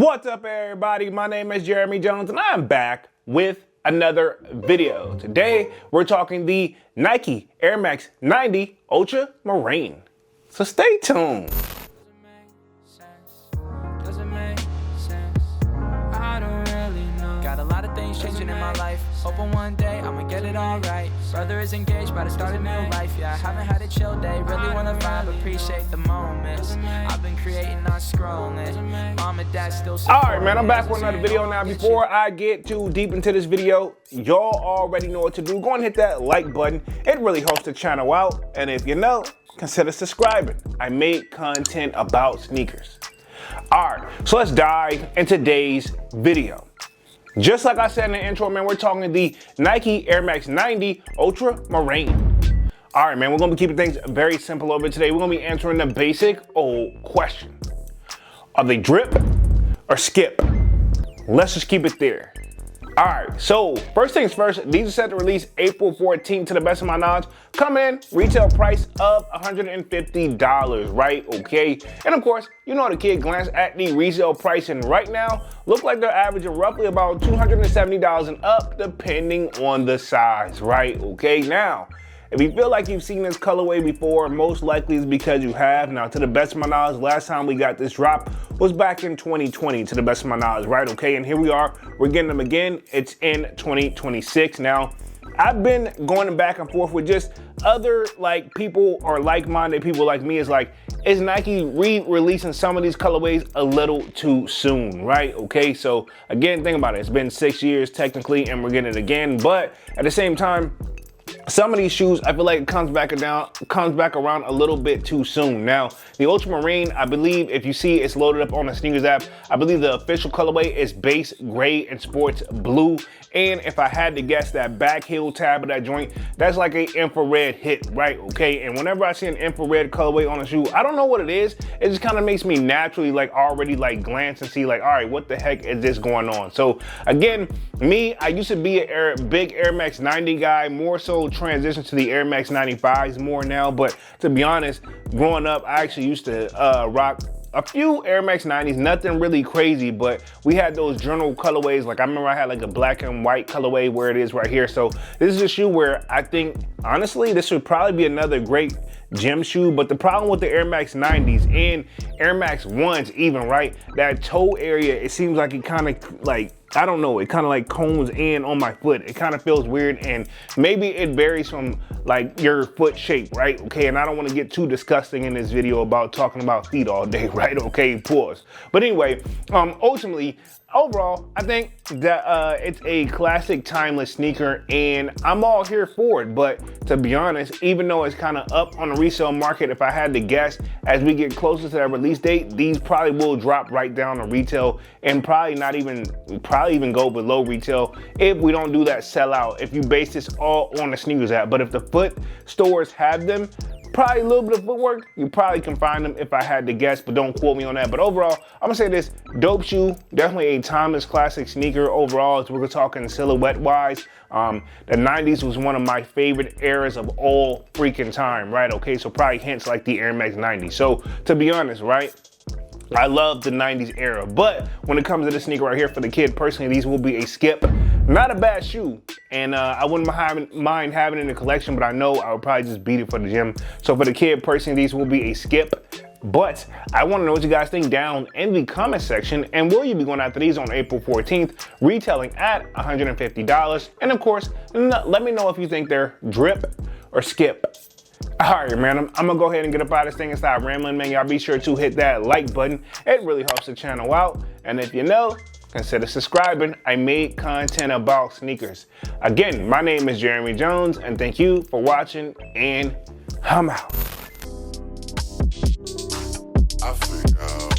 What's up, everybody? My name is Jeremy Jones and I'm back with another video. Today we're talking the Nike Air Max 90 Ultramarine. So stay tuned. Got a lot of things changing in my life. Hoping one day I'ma get it all right. Brother is engaged, about to start a new life. Yeah, I haven't had a chill day. Really wanna vibe, appreciate the moments. I've been creating, not scrolling. Mom and dad still supporting. Alright, man, I'm back with another video now. Before I get too deep into this video, y'all already know what to do. Go and hit that like button. It really helps the channel out. And if you know, consider subscribing. I make content about sneakers. Alright, so let's dive into today's video. Just like I said in the intro, man, we're talking the Nike Air Max 90 Ultramarine. All right, man, we're gonna be keeping things very simple over today. We're gonna be answering the basic old question. Are they drip or skip? Let's just keep it there. All right, so first things first, these are set to release April 14th to the best of my knowledge. Come in, retail price of $150, right? Okay. And of course, you know the kid glanced at the resale price and right now, look like they're averaging roughly about $270 and up depending on the size, right? Okay, now, if you feel like you've seen this colorway before, most likely it's because you have. Now, to the best of my knowledge, last time we got this drop was back in 2020, to the best of my knowledge, right? Okay, and here we are, we're getting them again. It's in 2026. Now, I've been going back and forth with just other like people or like-minded people like me. Is like, is Nike re-releasing some of these colorways a little too soon, right? Okay, so again, think about it. It's been 6 years technically, and we're getting it again. But at the same time, some of these shoes, I feel like it comes back around a little bit too soon. Now, the Ultramarine, I believe if you see it's loaded up on the sneakers app, I believe the official colorway is base gray and sports blue. And if I had to guess, that back heel tab of that joint, that's like an infrared hit, right? Okay, and whenever I see an infrared colorway on a shoe, I don't know what it is. It just kind of makes me naturally like already like glance and see like, all right, what the heck is this going on? So again, me, I used to be a big Air Max 90 guy, more so transitioned to the Air Max 95s more now. But to be honest, growing up, I actually used to rock a few Air Max 90s, nothing really crazy, but we had those journal colorways. Like I remember I had like a black and white colorway where it is right here. So this is a shoe where I think, honestly, this would probably be another great gym shoe. But the problem with the Air Max 90s and Air Max 1s even, right? That toe area, it seems like it kind of like, I don't know, it kind of like cones in on my foot. It kind of feels weird, and maybe it varies from like your foot shape, right? Okay, and I don't want to get too disgusting in this video about talking about feet all day, right? Okay, pause. But anyway, ultimately, overall, I think that it's a classic timeless sneaker and I'm all here for it. But to be honest, even though it's kind of up on the resale market, if I had to guess, as we get closer to that release date, these probably will drop right down to retail and probably even go below retail if we don't do that sellout, if you base this all on the sneakers app. But if the foot stores have them, probably a little bit of footwork, you probably can find them if I had to guess, but don't quote me on that. But overall, I'm gonna say this, dope shoe, definitely a timeless classic sneaker overall, as we're talking silhouette wise. The 90s was one of my favorite eras of all freaking time, right? Okay, so probably hints like the Air Max 90. So to be honest, right? I love the 90s era, but when it comes to this sneaker right here for the kid, personally, these will be a skip. Not a bad shoe, and I wouldn't mind having it in the collection, but I know I would probably just beat it for the gym. So for the kid, personally, these will be a skip. But I want to know what you guys think down in the comment section, and will you be going after these on April 14th, retailing at $150? And of course, let me know if you think they're drip or skip. All right, man, I'm gonna go ahead and get up out of this thing and stop rambling, man. Y'all be sure to hit that like button. It really helps the channel out. And if you know, consider subscribing. I make content about sneakers. Again, my name is Jeremy Jones, and thank you for watching, and I'm out. I freak out.